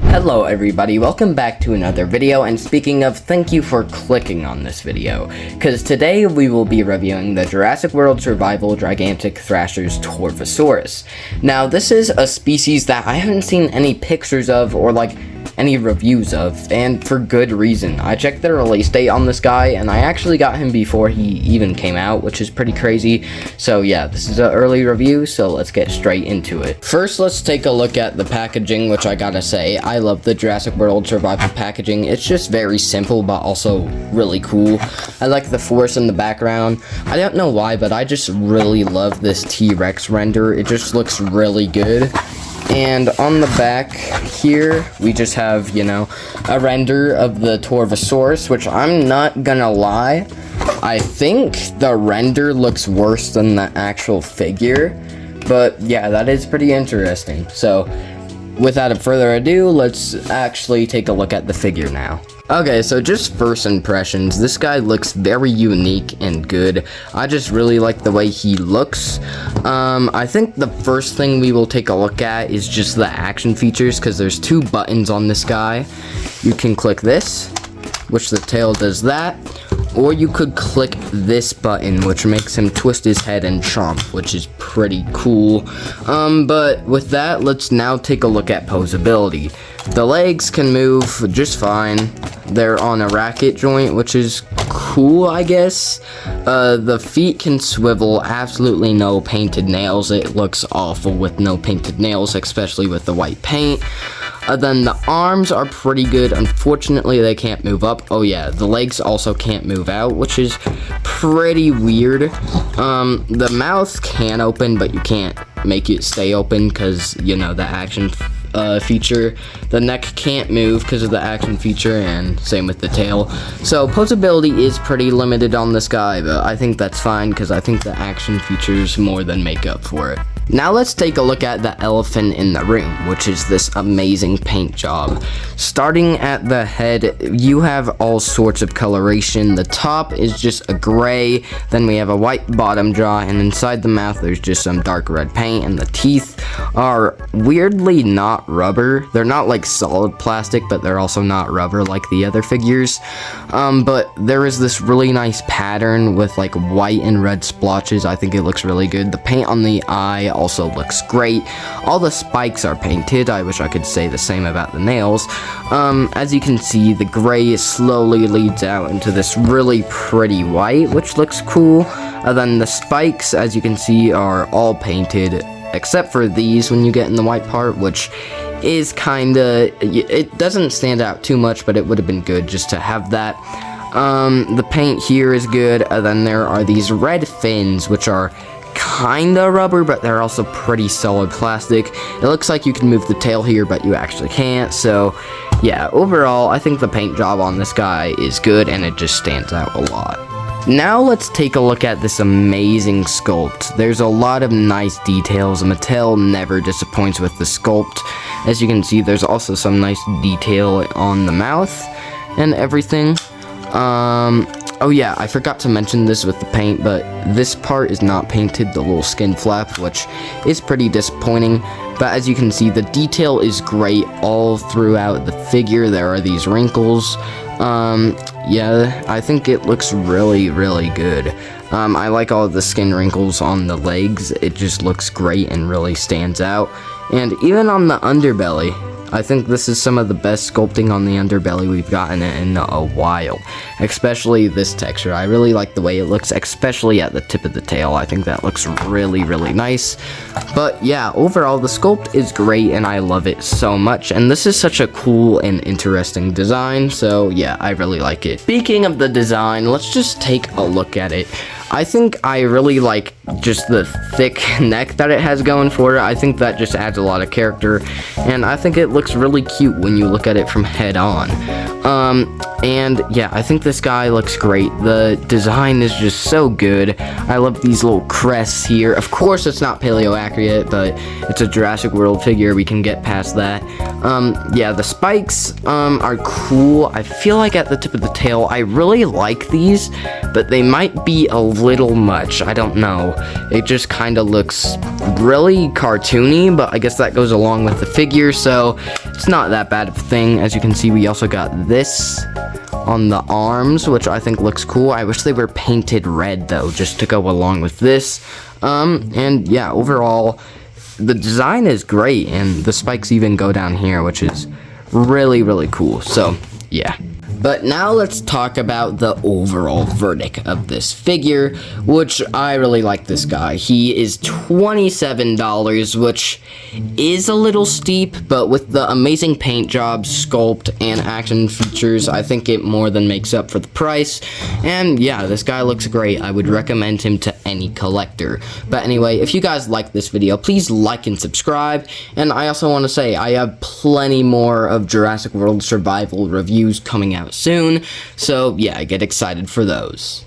Hello everybody, welcome back to another video, and speaking of, thank you for clicking on this video, because today we will be reviewing the Jurassic World Survival Gigantic Thrasher's Torvosaurus. Now this is a species that I haven't seen any pictures of or any reviews of, and for good reason. I checked the release date on this guy, and I actually got him before he even came out, which is pretty crazy. So yeah, this is an early review, so let's get straight into it. First, let's take a look at the packaging, which I gotta say, I love the Jurassic World Survival packaging. It's just very simple, but also really cool. I like the forest in the background. I don't know why, but I just really love this T-Rex render. It just looks really good. And on the back here, we just have, a render of the Torvosaurus, which I'm not gonna lie, I think the render looks worse than the actual figure. But yeah, that is pretty interesting. So, without further ado, let's actually take a look at the figure now. Okay, so just first impressions, this guy looks very unique and good. I just really like the way he looks. I think the first thing we will take a look at is just the action features, because there's two buttons on this guy. You can click this, which the tail does that, or you could click this button, which makes him twist his head and chomp, which is pretty cool. But with that, let's now take a look at posability. The legs can move just fine. They're on a racket joint, which is cool, I guess. The feet can swivel, absolutely no painted nails. It looks awful with no painted nails, especially with the white paint. Then the arms are pretty good. Unfortunately, they can't move up. Oh yeah, the legs also can't move out, which is pretty weird. The mouth can open, but you can't make it stay open because, the action feature. The neck can't move because of the action feature, and same with the tail. So posability is pretty limited on this guy, but I think that's fine because I think the action features more than make up for it. Now let's take a look at the elephant in the room, which is this amazing paint job. Starting at the head, you have all sorts of coloration. The top is just a gray, then we have a white bottom jaw, and inside the mouth there's just some dark red paint, and the teeth are weirdly not rubber. They're not like solid plastic, but they're also not rubber like the other figures. But there is this really nice pattern with like white and red splotches. I think it looks really good. The paint on the eye also looks great. All the spikes are painted. I wish I could say the same about the nails. As you can see, the gray slowly leads out into this really pretty white, which looks cool. Then the spikes, as you can see, are all painted, except for these when you get in the white part, which is kinda, it doesn't stand out too much, but it would have been good just to have that. The paint here is good. Then there are these red fins, which are kinda rubber, but they're also pretty solid plastic. It looks like you can move the tail here, but you actually can't. So yeah, overall, I think the paint job on this guy is good, and it just stands out a lot. Now let's take a look at this amazing sculpt. There's a lot of nice details. Mattel never disappoints with the sculpt. As you can see, there's also some nice detail on the mouth and everything. Oh yeah, I forgot to mention this with the paint, but this part is not painted, the little skin flap, which is pretty disappointing. But as you can see, the detail is great all throughout the figure. There are these wrinkles. Yeah, I think it looks really, really good. I like all of the skin wrinkles on the legs. It just looks great and really stands out. And even on the underbelly, I think this is some of the best sculpting on the underbelly we've gotten in a while. Especially this texture. I really like the way it looks, especially at the tip of the tail. I think that looks really, really nice. But yeah, overall the sculpt is great and I love it so much. And this is such a cool and interesting design. So yeah, I really like it. Speaking of the design, let's just take a look at it. I think I really like just the thick neck that it has going for it. I think that just adds a lot of character, and I think it looks really cute when you look at it from head on. And yeah, I think this guy looks great. The design is just so good. I love these little crests here. Of course, it's not paleo accurate, but it's a Jurassic World figure. We can get past that. Yeah, the spikes are cool. I feel like at the tip of the tail, I really like these, but they might be a little much. I don't know. it just kind of looks really cartoony, but I guess that goes along with the figure, so it's not that bad of a thing. As you can see, we also got this on the arms, which I think looks cool. I wish they were painted red though, just to go along with this. And yeah, overall the design is great, and the spikes even go down here, which is really, really cool. So yeah. But now let's talk about the overall verdict of this figure, which I really like this guy. He is $27, which is a little steep, but with the amazing paint job, sculpt, and action features, I think it more than makes up for the price. And yeah, this guy looks great. I would recommend him to any collector. But anyway, if you guys like this video, please like and subscribe. And I also want to say I have plenty more of Jurassic World Survival reviews coming out soon, so yeah, get excited for those.